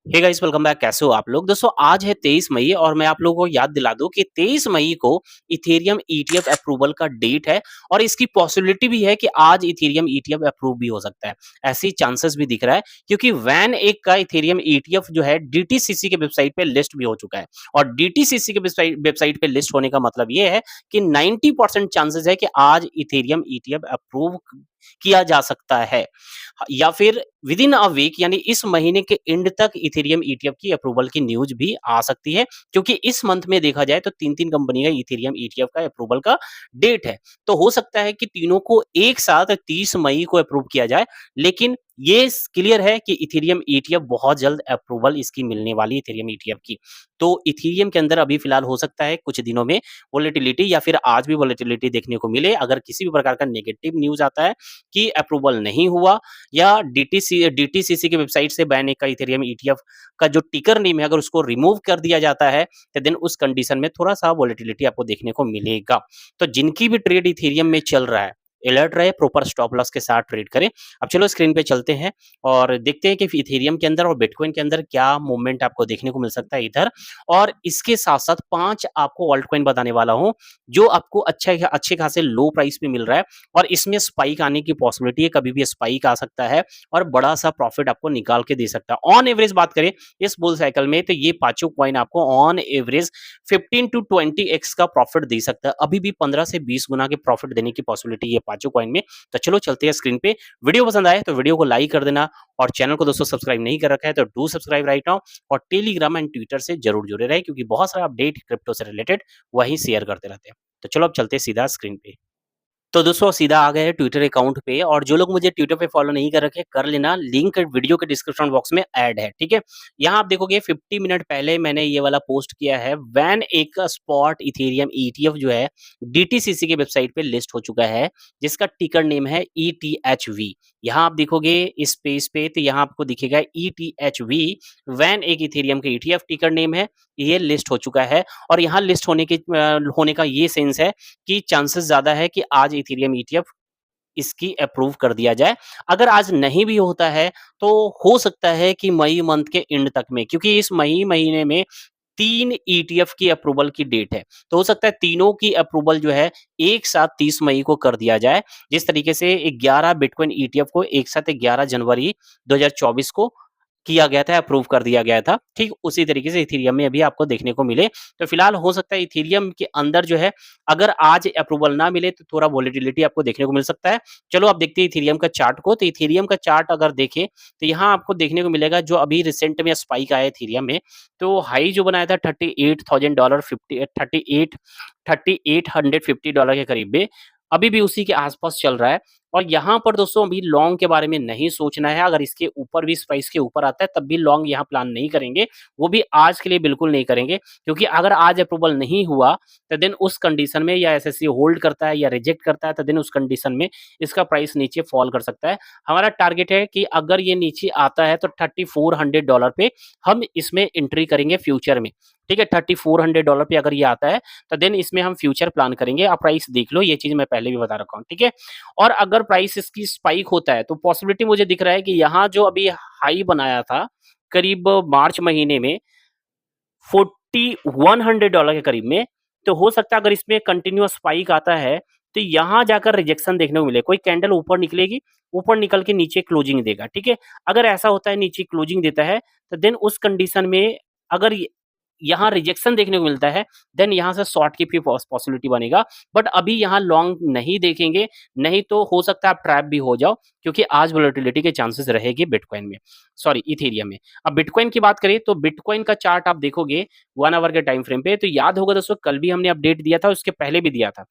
Hey guys welcome back. कैसे हो आप लोग? दोस्तों आज है 23 मई और मैं आप लोगों को याद दिला दूं कि 23 मई को इथेरियम ईटीएफ अप्रूवल का डेट है और इसकी पॉसिबिलिटी भी है कि आज इथेरियम ईटीएफ अप्रूव भी हो सकता है। ऐसी चांसेस भी दिख रहा है क्योंकि वैन एक का इथेरियम ईटीएफ जो है डीटीसीसी के वेबसाइट पे लिस्ट भी हो चुका है और डीटीसीसी के वेबसाइट पे लिस्ट होने का मतलब ये है कि 90% चांसेस है कि आज इथेरियम ईटीएफ अप्रूव किया जा सकता है या फिर विद इन अ वीक यानी इस महीने के एंड तक इथेरियम ईटीएफ की अप्रूवल की न्यूज भी आ सकती है क्योंकि इस मंथ में देखा जाए तो तीन कंपनी का इथेरियम ईटीएफ का अप्रूवल का डेट है। तो हो सकता है कि तीनों को एक साथ 30 मई को अप्रूव किया जाए, लेकिन ये क्लियर है कि इथेरियम ईटीएफ बहुत जल्द अप्रूवल इसकी मिलने वाली इथेरियम ईटीएफ की। तो इथेरियम के अंदर अभी फिलहाल हो सकता है कुछ दिनों में वोलेटिलिटी या फिर आज भी वोलेटिलिटी देखने को मिले। अगर किसी भी प्रकार का नेगेटिव न्यूज आता है कि अप्रूवल नहीं हुआ या डीटीसीसी की वेबसाइट से बैन का इथेरियम ईटीएफ का जो टिकर नेम है अगर उसको रिमूव कर दिया जाता है तो देन उस कंडीशन में थोड़ा सा वोलेटिलिटी आपको देखने को मिलेगा। तो जिनकी भी ट्रेड इथेरियम में चल रहा है, अलर्ट रहे, प्रॉपर स्टॉप लॉस के साथ ट्रेड करें। अब चलो स्क्रीन पे चलते हैं और देखते हैं कि इथेरियम के अंदर और बिटकॉइन के अंदर क्या मूवमेंट आपको देखने को मिल सकता है इधर। और इसके साथ साथ 5 आपको ऑल्ट कॉइन बताने वाला हूं जो आपको अच्छे खासे लो प्राइस पे मिल रहा है और इसमें स्पाइक आने की पॉसिबिलिटी है, कभी भी स्पाइक आ सकता है और बड़ा सा प्रॉफिट आपको निकाल के दे सकता है। ऑन एवरेज बात करें इस बुल साइकिल में तो ये पांचों कॉइन आपको ऑन एवरेज 15 टू 20x का प्रॉफिट दे सकता है। अभी भी 15 से 20 गुना के प्रॉफिट देने की पॉसिबिलिटी है पांचों कॉइन में। तो चलो चलते हैं स्क्रीन पे। वीडियो पसंद आए तो वीडियो को लाइक कर देना और चैनल को दोस्तों सब्सक्राइब नहीं कर रखा है तो डू सब्सक्राइब राइट नाउ और टेलीग्राम एंड ट्विटर से जरूर जुड़े रहे क्योंकि बहुत सारा अपडेट क्रिप्टो से रिलेटेड वही शेयर करते रहते हैं। तो चलो अब चलते हैं सीधा स्क्रीन पे। तो दोस्तों सीधा आ गए हैं ट्विटर अकाउंट पे और जो लोग मुझे ट्विटर पे फॉलो नहीं कर रखे कर लेना, लिंक वीडियो के डिस्क्रिप्शन बॉक्स में ऐड है, ठीक है। यहाँ आप देखोगे 50 मिनट पहले मैंने ये वाला पोस्ट किया है। वैन एक स्पॉट इथेरियम ईटीएफ जो है डीटीसीसी के वेबसाइट पे लिस्ट हो चुका है जिसका टिकर नेम है ETHV। यहाँ आप देखोगे इस पेज पे तो यहाँ आपको दिखेगा ETHV। वैन एक इथेरियम के ETF टिकर नेम है, ये लिस्ट हो चुका है और यहाँ लिस्ट होने का ये सेंस है कि चांसेस ज़्यादा है कि आज इथेरियम ईटीएफ इसकी अप्रूव कर दिया जाए। अगर आज नहीं भी होता है तो हो सकता है कि मई मंथ के एंड तक में, क्योंकि इस मई महीने में 3 ईटीएफ की अप्रूवल की डेट है। तो हो सकता है तीनों की अप्रूवल जो है एक साथ 30 मई को कर दिया जाए। जिस तरीके से 11 बिटकॉइन ईटीएफ को एक साथ 11 जनवरी 2024 को किया गया था, अप्रूव कर दिया गया था। ठीक उसी तरीके से इथेरियम में अभी आपको देखने को मिले। तो फिलहाल हो सकता है इथेरियम के अंदर जो है अगर आज अप्रूवल ना मिले तो थोड़ा वोलेटिलिटी आपको देखने को मिल सकता है। चलो अब देखते हैं इथेरियम का चार्ट को। तो इथेरियम का चार्ट अगर देखें तो यहाँ आपको देखने को मिलेगा जो अभी रिसेंट में स्पाइक आया इथेरियम में, तो हाई जो बनाया था $38,000 $3850 के करीब में, अभी भी उसी के आसपास चल रहा है। और यहाँ पर दोस्तों अभी लॉन्ग के बारे में नहीं सोचना है। अगर इसके ऊपर भी इस प्राइस के ऊपर आता है तब भी लॉन्ग यहाँ प्लान नहीं करेंगे, वो भी आज के लिए बिल्कुल नहीं करेंगे क्योंकि अगर आज अप्रूवल नहीं हुआ तो देन उस कंडीशन में या एसएससी होल्ड करता है या रिजेक्ट करता है तो देन उस कंडीशन में इसका प्राइस नीचे फॉल कर सकता है। हमारा टारगेट है कि अगर ये नीचे आता है तो $3400 पे हम इसमें एंट्री करेंगे फ्यूचर में, ठीक है। $3400 पे अगर ये आता है तो देन इसमें हम फ्यूचर प्लान करेंगे। आप प्राइस देख लो, ये चीज मैं पहले भी बता रखा हूँ, ठीक है। और अगर प्राइस इसकी स्पाइक होता है तो पॉसिबिलिटी मुझे दिख रहा है कि यहाँ जो अभी हाई बनाया था करीब मार्च महीने में $4100 के करीब में, तो हो सकता है अगर इसमें कंटिन्यूअस स्पाइक आता है तो यहाँ जाकर रिजेक्शन देखने को मिले। कोई कैंडल ऊपर निकलेगी, ऊपर निकल के नीचे क्लोजिंग देगा, ठीक है। अगर ऐसा होता है नीचे क्लोजिंग देता है तो देन उस कंडीशन में अगर यहाँ रिजेक्शन देखने को मिलता है देन यहाँ से शॉर्ट की भी पॉसिबिलिटी बनेगा। बट अभी यहाँ लॉन्ग नहीं देखेंगे, नहीं तो हो सकता है आप ट्रैप भी हो जाओ क्योंकि आज वोलेटिलिटी के चांसेस रहेगी बिटकॉइन में, सॉरी इथेरियम में। अब बिटकॉइन की बात करें तो बिटकॉइन का चार्ट आप देखोगे 1 आवर के टाइम फ्रेम पे, तो याद होगा दोस्तों कल भी हमने अपडेट दिया था, उसके पहले भी दिया था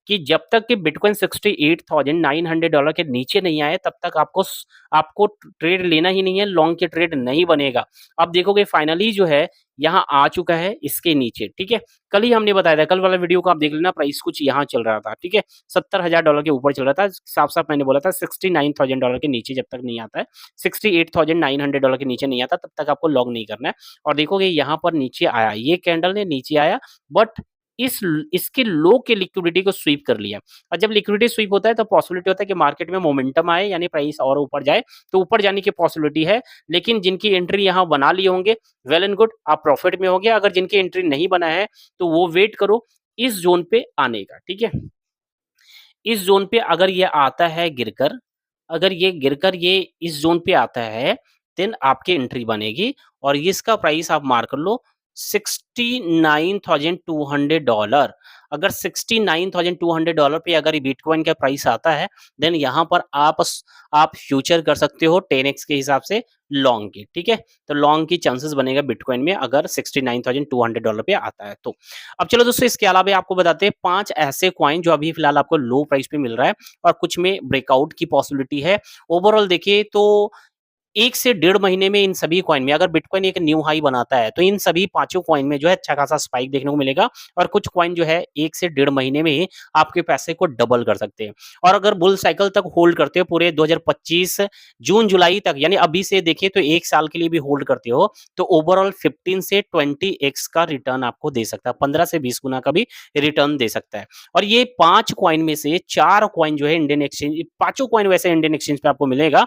कि जब तक कि बिटकॉइन $68,900 के नीचे नहीं आए तब तक आपको ट्रेड लेना ही नहीं है, लॉन्ग के ट्रेड नहीं बनेगा। अब देखोगे फाइनली जो है यहाँ आ चुका है इसके नीचे, ठीक है। कल ही हमने बताया था, कल वाला वीडियो को आप देख लेना, प्राइस कुछ यहाँ चल रहा था, ठीक है। $70,000 के ऊपर चल रहा था, साफ साफ मैंने बोला था $69,000 के नीचे जब तक नहीं आता है, $68,900 के नीचे नहीं आता तब तक आपको लॉन्ग नहीं करना है। और देखोगे यहाँ पर नीचे आया, ये कैंडल ने नीचे आया बट इसके लो के लिक्विडिटी को स्वीप कर लिया। और जब लिक्विडिटी स्वीप होता है तो पॉसिबिलिटी होता है कि मार्केट में मोमेंटम आए यानी प्राइस और ऊपर जाए, तो ऊपर जाने की पॉसिबिलिटी है। लेकिन जिनकी एंट्री यहाँ बना लिए होंगे वेल एंड गुड, आप प्रॉफिट में होंगे। अगर जिनकी एंट्री नहीं बना है तो वो वेट करो इस जोन पे आने का, ठीक है। इस जोन पे अगर ये आता है गिरकर, अगर ये गिरकर ये इस जोन पे आता है, देन आपकी एंट्री बनेगी और इसका प्राइस आप मार्क कर लो $69,200। अगर $69,200 पे अगर ये बिटकॉइन का प्राइस आता है, देन यहाँ पर आप फ्यूचर कर सकते हो 10x के हिसाब से लॉन्ग की, ठीक है। तो लॉन्ग की चांसेस बनेगा बिटकॉइन में अगर $69,200 पे आता है तो। अब चलो दोस्तों, इसके अलावा आपको बताते हैं 5 ऐसे कॉइन जो अभी फिलहाल आपको लो प्राइस पे मिल रहा है और कुछ में ब्रेकआउट की पॉसिबिलिटी है। ओवरऑल देखिए तो 1 से डेढ़ महीने में इन सभी कॉइन में अगर बिटकॉइन एक न्यू हाई बनाता है, तो इन सभी पाँचों कॉइन में जो है अच्छा खासा स्पाइक देखने को मिलेगा और कुछ कॉइन जो है 1 से डेढ़ महीने में ही आपके पैसे को डबल कर सकते हैं। और अगर बुल साइकिल तक होल्ड करते हो पूरे 2025 जून-जुलाई तक, यानी अभी से देखिए तो 1 साल के लिए भी होल्ड करते हो, तो ओवरऑल 15 से 20x का रिटर्न आपको दे सकता है। 15 से 20 गुना का भी रिटर्न दे सकता है। और ये 5 कॉइन में से 4 कॉइन जो है इंडियन एक्सचेंज, पाँचों कॉइन वैसे इंडियन एक्सचेंज पे आपको मिलेगा,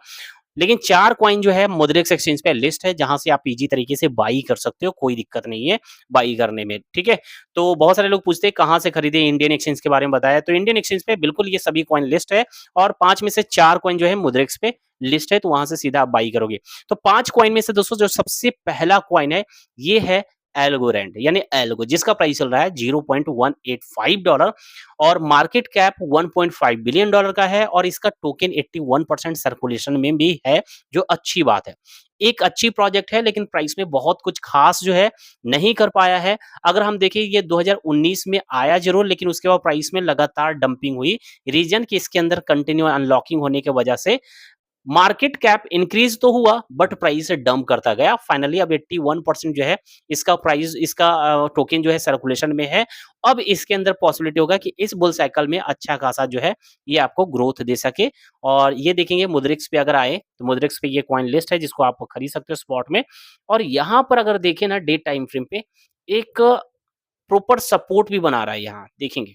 लेकिन 4 कॉइन जो है मुद्रिक्स एक्सचेंज पे लिस्ट है, जहां से आप इजी तरीके से बाई कर सकते हो, कोई दिक्कत नहीं है बाई करने में, ठीक है। तो बहुत सारे लोग पूछते हैं कहां से खरीदे, इंडियन एक्सचेंज के बारे में बताया, तो इंडियन एक्सचेंज पे बिल्कुल ये सभी कॉइन लिस्ट है और 5 में से 4 कॉइन जो है मुद्रिक्स पे लिस्ट है, तो वहां से सीधा आप बाई करोगे। तो 5 कॉइन में से दोस्तों जो सबसे पहला कॉइन है ये है एल्गोरेंड, यानी एल्गो, जिसका प्राइस चल रहा है $0.185 और मार्केट कैप $1.5 बिलियन का है और इसका टोकन 81% सर्कुलेशन में भी है, जो अच्छी बात है। एक अच्छी प्रोजेक्ट है, लेकिन प्राइस में बहुत कुछ खास जो है नहीं कर पाया है। अगर हम देखें ये 2019 में आया जरूर, लेकिन उसके बाद प्राइस में लगातार डंपिंग हुई। रीजन कि इसके अंदर कंटिन्यू अनलॉकिंग होने की वजह से मार्केट कैप इंक्रीज तो हुआ बट प्राइस डंप करता गया। फाइनली अब 81% जो है इसका प्राइस, इसका टोकन जो है सर्कुलेशन में है। अब इसके अंदर पॉसिबिलिटी होगा कि इस बुल साइकिल में अच्छा खासा जो है ये आपको ग्रोथ दे सके। और ये देखेंगे मुद्रिक्स पे अगर आए तो मुद्रिक्स पे ये कॉइन लिस्ट है जिसको आप खरीद सकते हो स्पॉट में। और यहाँ पर अगर देखें ना डे टाइम फ्रेम पे एक प्रॉपर सपोर्ट भी बना रहा है, यहाँ देखेंगे,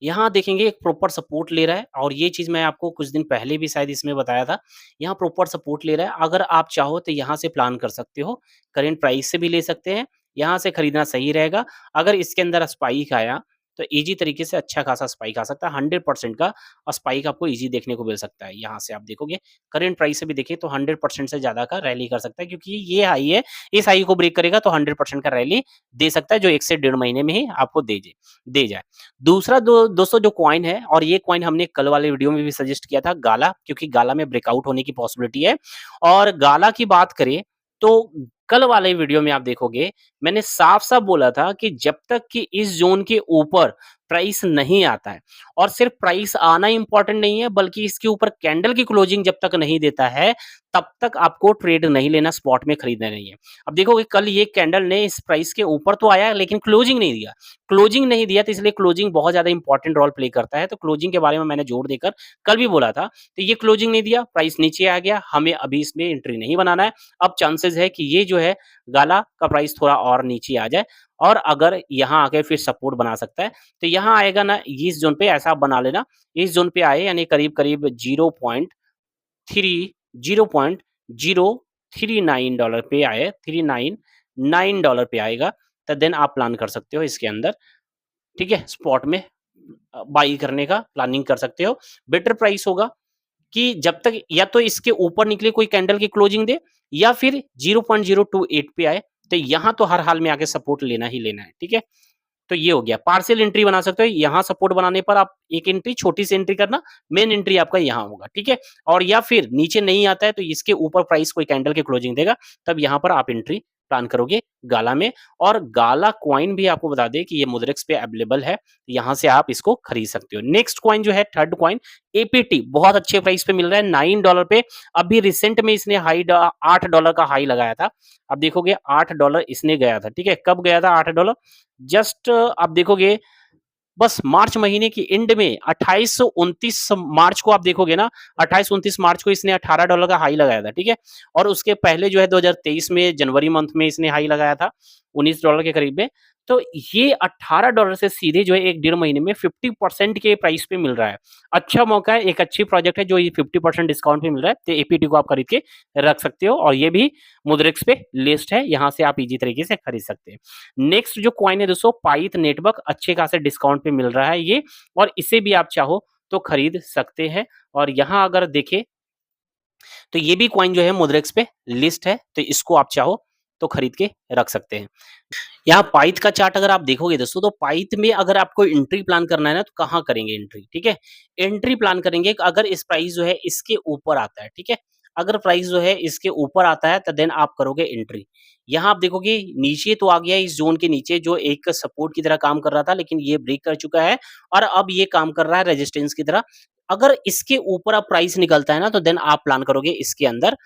यहाँ देखेंगे एक प्रॉपर सपोर्ट ले रहा है और ये चीज़ मैं आपको कुछ दिन पहले भी शायद इसमें बताया था। यहाँ प्रॉपर सपोर्ट ले रहा है, अगर आप चाहो तो यहाँ से प्लान कर सकते हो, करंट प्राइस से भी ले सकते हैं, यहाँ से खरीदना सही रहेगा। अगर इसके अंदर स्पाइक आया तो ईज़ी तरीके से अच्छा खासा स्पाइक आ सकता है, 100% का स्पाइक आपको ईज़ी देखने को मिल सकता है। यहाँ से आप देखोगे करंट प्राइस से भी देखिए तो 100% से ज़्यादा का रैली कर सकता है, क्योंकि ये हाई है, इस हाई को ब्रेक करेगा तो 100% का रैली दे सकता है, जो 1 से डेढ़ महीने में ही आपको दे जाए। दूसरा दोस्तों जो कॉइन है, और ये कॉइन हमने कल वाले वीडियो में भी सजेस्ट किया था, गाला, क्योंकि गाला में ब्रेकआउट होने की पॉसिबिलिटी है। और गाला की बात करें तो कल वाले वीडियो में आप देखोगे मैंने साफ-साफ बोला था कि जब तक कि इस ज़ोन के ऊपर प्राइस नहीं आता है, और सिर्फ प्राइस आना इंपॉर्टेंट नहीं है बल्कि इसके ऊपर कैंडल की क्लोजिंग जब तक नहीं देता है, तब तक आपको ट्रेड नहीं लेना, स्पॉट में खरीदना नहीं है। अब देखोगे कल ये कैंडल ने इस प्राइस के ऊपर तो आया लेकिन क्लोजिंग नहीं दिया। क्लोजिंग नहीं दिया तो इसलिए क्लोजिंग बहुत ज़्यादा इंपॉर्टेंट रोल प्ले करता है, तो क्लोजिंग के बारे में मैंने जोर देकर कल भी बोला था। तो ये क्लोजिंग नहीं दिया, प्राइस नीचे आ गया, हमें अभी इसमें एंट्री नहीं बनाना है। अब चांसेस है कि ये जो है गाला का प्राइस थोड़ा और नीचे आ जाए, और अगर यहाँ आके फिर सपोर्ट बना सकता है, तो यहाँ आएगा ना इस ज़ोन पे, ऐसा आप बना लेना, इस ज़ोन पे आए यानी करीब-करीब 0.39 पे आए, $399 पे आएगा, तो देन आप प्लान कर सकते हो इसके अंदर, ठीक है? स्पॉट में बाई करने का प्लानिंग कर सकते हो। बेटर प्राइस होगा कि जब तक या तो इसके ऊपर निकले कोई कैंडल की क्लोजिंग दे, या फिर 0.028 पे आए, तो यहाँ तो हर हाल में आके सपोर्ट लेना ही लेना है, ठीक है? तो ये हो गया, पार्शियल एंट्री बना सकते हो, यहाँ सपोर्ट बनाने पर आप एक एंट्री, छोटी सी एंट्री करना, मेन एंट्री आपका यहाँ होगा, ठीक है? और या फिर नीचे नहीं आता है तो इसके ऊपर प्राइस कोई कैंडल की क्लोजिंग देगा, तब यहाँ पर आप एंट्री प्लान करोगे गाला में। और गाला कॉइन भी आपको बता दें कि ये मुद्रिक्स पे अवेलेबल है, यहाँ से आप इसको खरीद सकते हो। नेक्स्ट कॉइन जो है थर्ड कॉइन एपीटी, बहुत अच्छे प्राइस पे मिल रहा है $9 पे। अभी रिसेंट में इसने $8 का हाई लगाया था। अब देखोगे $8 इसने गया था, ठीक है? कब गया था $8? जस्ट आप देखोगे बस मार्च महीने की एंड में 28-29 मार्च को आप देखोगे ना, 28-29 मार्च को इसने $18 का हाई लगाया था, ठीक है? और उसके पहले जो है 2023 में जनवरी मंथ में इसने हाई लगाया था $19 के करीब में। तो ये $18 से सीधे जो है 1 डेढ़ महीने में 50% के प्राइस पे मिल रहा है। अच्छा मौका है, एक अच्छी प्रोजेक्ट है जो ये 50% डिस्काउंट पे मिल रहा है, तो एपीटी को आप खरीद के रख सकते हो और ये भी मुद्रिक्स पे लिस्ट है, यहाँ से आप ईज़ी तरीके से खरीद सकते हैं। नेक्स्ट जो कॉइन है दोस्तों पाइथ नेटवर्क अच्छे खासे डिस्काउंट पे मिल रहा है ये और इसे भी आप चाहो तो खरीद सकते हैं और यहाँ अगर देखें तो ये भी कॉइन जो है मुद्रिक्स पे लिस्ट है, तो इसको आप चाहो तो खरीद के रख सकते हैं। यहाँ पाइथ का चार्ट अगर आप देखोगे दोस्तों तो पाइथ में अगर आपको एंट्री प्लान करना है ना तो कहाँ करेंगे एंट्री, ठीक है? एंट्री प्लान करेंगे अगर इस प्राइस जो है इसके ऊपर आता है, ठीक है? अगर प्राइस जो है इसके ऊपर आता है तो देन आप करोगे एंट्री। यहाँ आप देखोगे नीचे तो आ गया इस ज़ोन के नीचे जो एक सपोर्ट की तरह काम कर रहा था लेकिन ये ब्रेक कर चुका है और अब ये काम कर रहा है रेजिस्टेंस की तरह। अगर इसके ऊपर अब प्राइस निकलता है ना तो देन आप प्लान करोगे इसके अंदर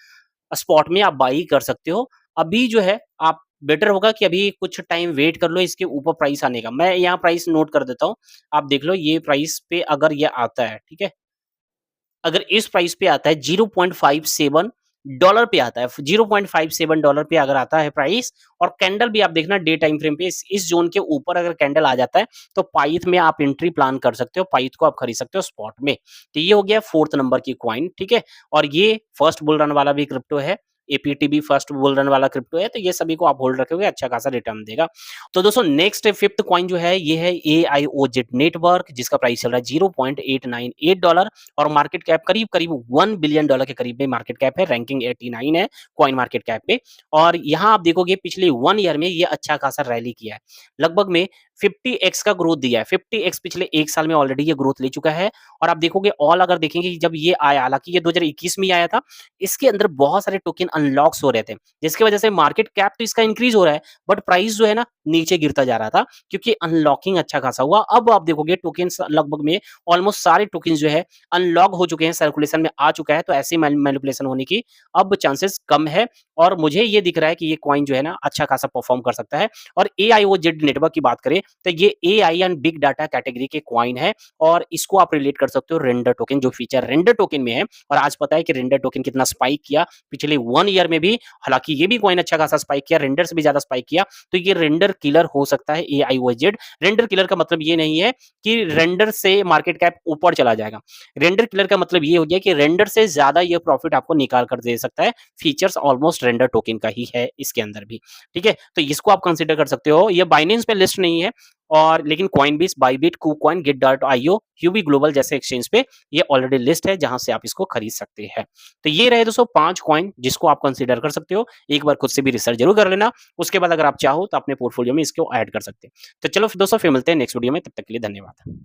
स्पॉट में आप बाई कर सकते हो। अभी जो है आप बेटर होगा कि अभी कुछ टाइम वेट कर लो इसके ऊपर प्राइस आने का। मैं यहाँ प्राइस नोट कर देता हूँ। आप देख लो ये प्राइस पे अगर ये आता है, ठीक है? अगर इस प्राइस पे आता है $0.57 पे आता है, $0.57 पे अगर आता है प्राइस और कैंडल भी आप देखना डे टाइम फ्रेम पे इस ज़ोन के ऊपर अगर कैंडल आ जाता है, तो पाइथ में आप एंट्री प्लान कर सकते हो, पाइथ को आप खरीद सकते हो स्पॉट में। तो ये हो गया 4th नंबर की कॉइन, ठीक है? और ये फर्स्ट बुल रन वाला भी क्रिप्टो है, एपीटी भी फर्स्ट बुल रन वाला क्रिप्टो है, तो ये सभी को आप होल्ड रखोगे, अच्छा खासा रिटर्न देगा। तो दोस्तों नेक्स्ट 5th कॉइन जो है, ये है एआईओजेड नेटवर्क जिसका प्राइस चल रहा है $0.898 और मार्केट कैप करीब-करीब $1 बिलियन के करीब में मार्केट कैप है, रैंकिंग 89 है कॉइन मार्केट कैप पे और यहाँ आप देखोगे पिछले 1 ईयर में ये अच्छा खासा रैली किया है। लगभग में 50x का ग्रोथ दिया है, 50x पिछले 1 साल में ऑलरेडी ये ग्रोथ ले चुका है और आप देखोगे ऑल अगर देखेंगे कि जब ये आया, हालाँकि ये 2021 में ही आया था, इसके अंदर बहुत सारे टोकन अनलॉक्स हो रहे थे, जिसकी वजह से मार्केट कैप तो इसका इंक्रीज़ हो रहा है, बट प्राइस जो है ना नीचे गिरता जा रहा था क्योंकि अनलॉकिंग अच्छा खासा हुआ। अब आप देखोगे टोकन्स लगभग में ऑलमोस्ट सारे टोकन्स जो है अनलॉक हो चुके हैं, सर्कुलेशन में आ चुका है, तो ऐसी मैनिपुलेशन होने की अब चांसेस कम है और मुझे ये दिख रहा है कि ये कॉइन जो है ना अच्छा खासा परफॉर्म कर सकता है। और एआईओजेड नेटवर्क की बात करें तो ये AI and big data category के कॉइन है और इसको आप रिलेट कर सकते हो रेंडर टोकन जो फीचर रेंडर टोकन में है और आज पता है कि रेंडर टोकन कितना स्पाइक किया पिछले 1 ईयर में भी, हालांकि ये भी कॉइन अच्छा खासा स्पाइक किया, रेंडर से भी ज्यादा स्पाइक किया, तो ये रेंडर किलर हो सकता है एआईओजेड। रेंडर किलर का मतलब ये नहीं है कि रेंडर से मार्केट कैप ऊपर चला जाएगा, रेंडर किलर का मतलब ये हो गया कि रेंडर से ज्यादा ये प्रॉफिट आपको निकाल कर दे सकता है। फीचर्स ऑलमोस्ट रेंडर टोकन का ही है इसके अंदर भी, ठीक है? तो इसको आप कंसीडर कर सकते हो। ये बाइनेंस पे लिस्ट नहीं है और लेकिन Coinbase, Bybit, KuCoin, Gate io, QB global जैसे एक्सचेंज पे ये ऑलरेडी लिस्ट है जहां से आप इसको खरीद सकते हैं। तो ये रहे दोस्तों 5 कॉइन जिसको आप कंसीडर कर सकते हो। एक बार खुद से भी रिसर्च जरूर कर लेना, उसके बाद अगर आप चाहो तो अपने पोर्टफोलियो में इसको ऐड कर सकते हैं। तो चलो दोस्तों फिर मिलते हैं नेक्स्ट वीडियो में, तब तक के लिए धन्यवाद।